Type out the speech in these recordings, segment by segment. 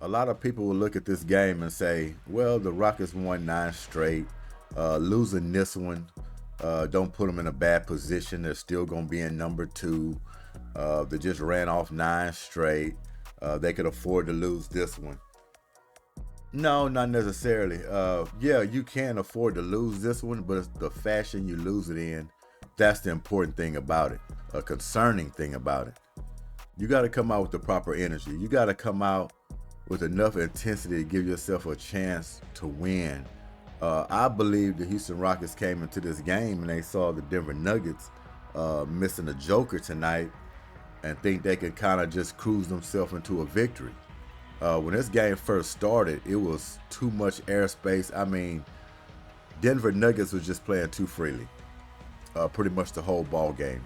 A lot of people will look at this game and say, well, the Rockets won 9 straight. Losing this one don't put them in a bad position. They're still going to be in number two. They just ran off 9 straight. They could afford to lose this one. No, not necessarily. Yeah, you can afford to lose this one, but it's the fashion you lose it in. That's the important thing about it, a concerning thing about it. You got to come out with the proper energy. You got to come out with enough intensity to give yourself a chance to win. I believe the Houston Rockets came into this game and they saw the Denver Nuggets missing a joker tonight and think they could kind of just cruise themselves into a victory. When this game first started, it was too much airspace. I mean, Denver Nuggets was just playing too freely, pretty much the whole ball game.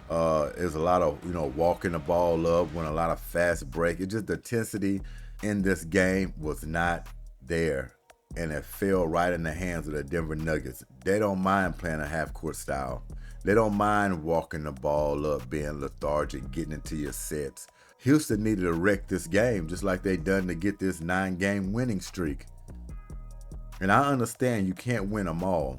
There's a lot of walking the ball up, when a lot of fast break. It just the intensity in this game was not there, and it fell right in the hands of the Denver Nuggets. They don't mind playing a half court style. They don't mind walking the ball up, being lethargic, getting into your sets. Houston needed to wreck this game just like they done to get this 9-game winning streak. And I understand you can't win them all,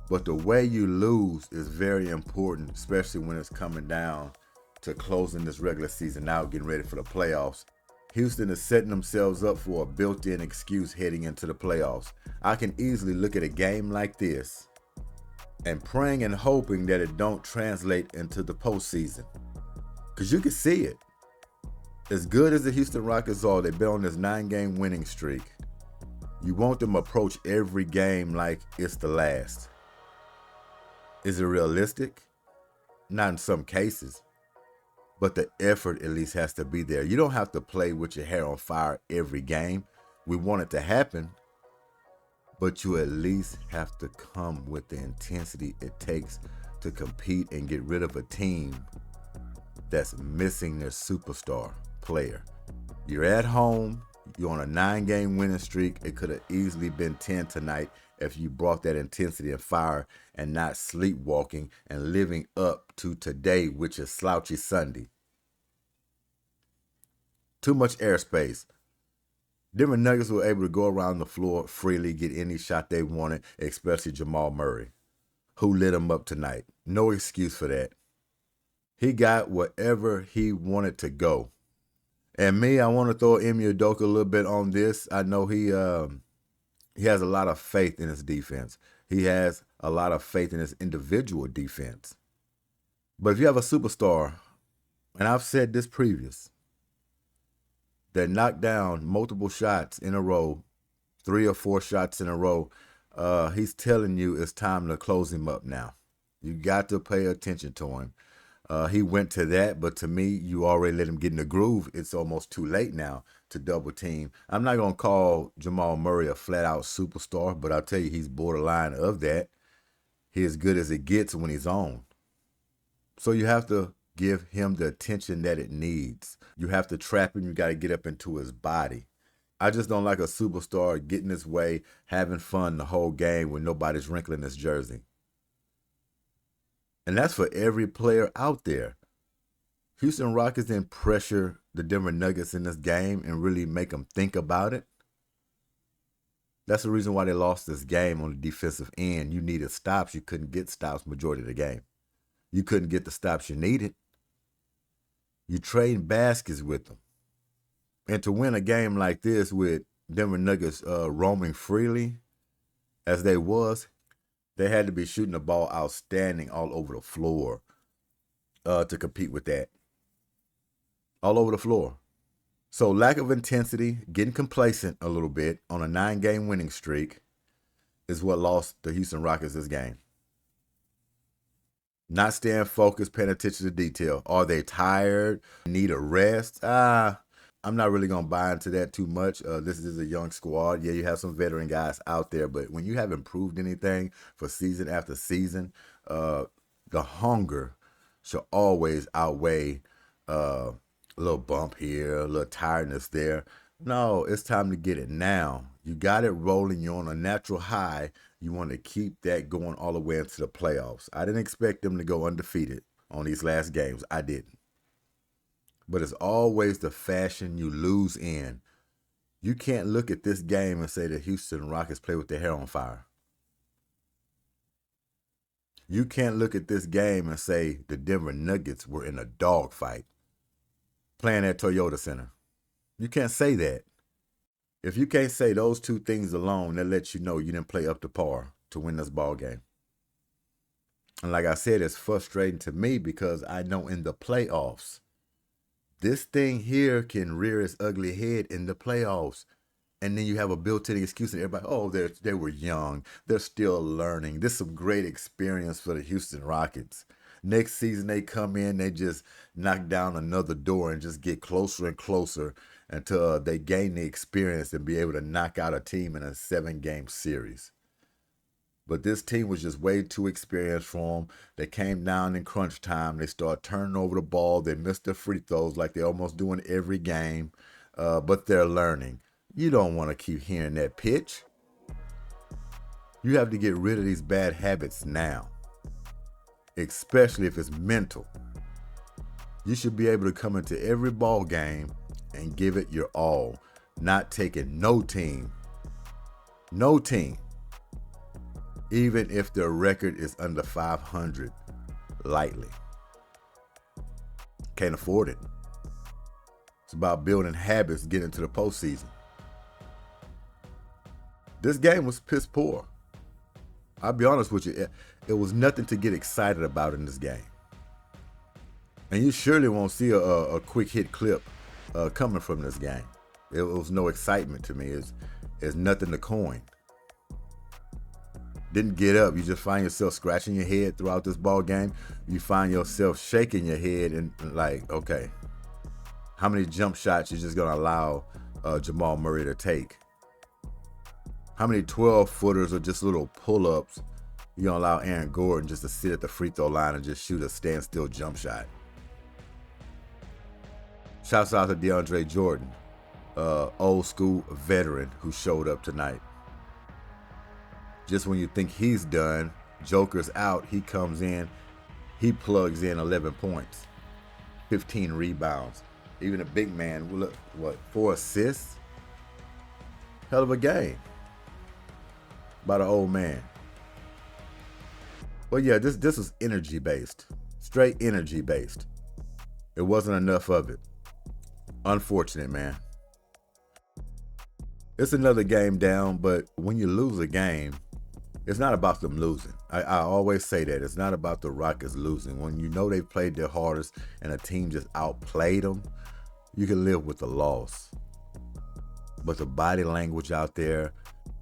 but the way you lose is very important, especially when it's coming down to closing this regular season out, getting ready for the playoffs. Houston is setting themselves up for a built-in excuse heading into the playoffs. I can easily look at a game like this and praying and hoping that it don't translate into the postseason, because you can see it. As good as the Houston Rockets are, they've been on this 9-game winning streak. You want them to approach every game like it's the last. Is it realistic? Not in some cases. But the effort at least has to be there. You don't have to play with your hair on fire every game. We want it to happen. But you at least have to come with the intensity it takes to compete and get rid of a team that's missing their superstar player. You're at home. You're on a 9-game winning streak. It could have easily been 10 tonight if you brought that intensity and fire and not sleepwalking and living up to today, which is slouchy Sunday. Too much airspace. Denver Nuggets were able to go around the floor freely, get any shot they wanted, especially Jamal Murray, who lit them up tonight. No excuse for that. He got whatever he wanted to go. And me, I want to throw Emi Udoka a little bit on this. I know he has a lot of faith in his defense. He has a lot of faith in his individual defense. But if you have a superstar, and I've said this previous, that knocked down multiple shots in a row, 3 or 4 shots in a row, he's telling you it's time to close him up now. You got to pay attention to him. He went to that, but to me, you already let him get in the groove. It's almost too late now to double team. I'm not going to call Jamal Murray a flat-out superstar, but I'll tell you he's borderline of that. He's as good as it gets when he's on. So you have to give him the attention that it needs. You have to trap him. You got to get up into his body. I just don't like a superstar getting his way, having fun the whole game when nobody's wrinkling his jersey. And that's for every player out there. Houston Rockets didn't pressure the Denver Nuggets in this game and really make them think about it. That's the reason why they lost this game on the defensive end. You needed stops. You couldn't get stops majority of the game. You couldn't get the stops you needed. You trade baskets with them. And to win a game like this with Denver Nuggets roaming freely, as they was, they had to be shooting the ball outstanding all over the floor to compete with that. All over the floor. So lack of intensity, getting complacent a little bit on a 9-game winning streak is what lost the Houston Rockets this game. Not staying focused, paying attention to detail. Are they tired? Need a rest? I'm not really going to buy into that too much. This is a young squad. Yeah, you have some veteran guys out there, but when you haven't proved anything for season after season, the hunger should always outweigh a little bump here, a little tiredness there. No, it's time to get it now. You got it rolling. You're on a natural high. You want to keep that going all the way into the playoffs. I didn't expect them to go undefeated on these last games. I didn't. But it's always the fashion you lose in You can't look at this game and say the Houston Rockets play with their hair on fire. You can't look at this game and say the Denver Nuggets were in a dogfight playing at Toyota Center. You can't say that. If you can't say those two things alone, that lets you know you didn't play up to par to win this ball game. And like I said, it's frustrating to me because I know in the playoffs, this thing here can rear its ugly head in the playoffs. And then you have a built-in excuse and everybody, oh, they were young. They're still learning. This is some great experience for the Houston Rockets. Next season they come in, they just knock down another door and just get closer and closer until they gain the experience and be able to knock out a team in a 7-game series. But this team was just way too experienced for them. They came down in crunch time. They started turning over the ball. They missed their free throws like they almost do in every game. But they're learning. You don't want to keep hearing that pitch. You have to get rid of these bad habits now, especially if it's mental. You should be able to come into every ball game and give it your all, not taking no team, even if their record is under 500, lightly. Can't afford it. It's about building habits, getting into the postseason. This game was piss poor. I'll be honest with you, it was nothing to get excited about in this game. And you surely won't see a quick hit clip coming from this game. It was no excitement to me. It's nothing to coin. Didn't get up. You just find yourself scratching your head throughout this ball game. You find yourself shaking your head and like, okay, how many jump shots you just gonna allow Jamal Murray to take? How many 12-footers or just little pull-ups you gonna allow Aaron Gordon just to sit at the free throw line and just shoot a standstill jump shot? Shouts out to DeAndre Jordan, old school veteran who showed up tonight. Just when you think he's done, Joker's out, he comes in, he plugs in 11 points, 15 rebounds. Even a big man, look, 4 assists? Hell of a game by the old man. Well, yeah, this was energy-based, straight energy-based. It wasn't enough of it. Unfortunate, man. It's another game down, but when you lose a game, it's not about them losing. I always say that. It's not about the Rockets losing. When you know they played their hardest and a team just outplayed them, you can live with the loss. But the body language out there,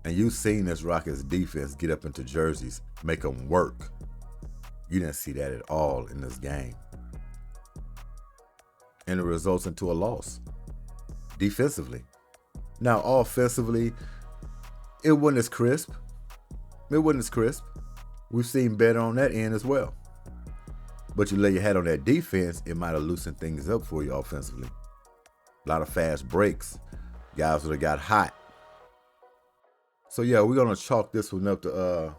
and you've seen this Rockets defense get up into jerseys, make them work. You didn't see that at all in this game. And it results into a loss defensively. Now, offensively, it wasn't as crisp. We've seen better on that end as well. But you lay your hat on that defense, it might have loosened things up for you offensively. A lot of fast breaks. Guys would have got hot. So, yeah, we're going to chalk this one up to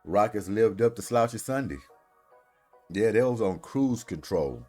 Rockets lived up to Slouchy Sunday. Yeah, they was on cruise control.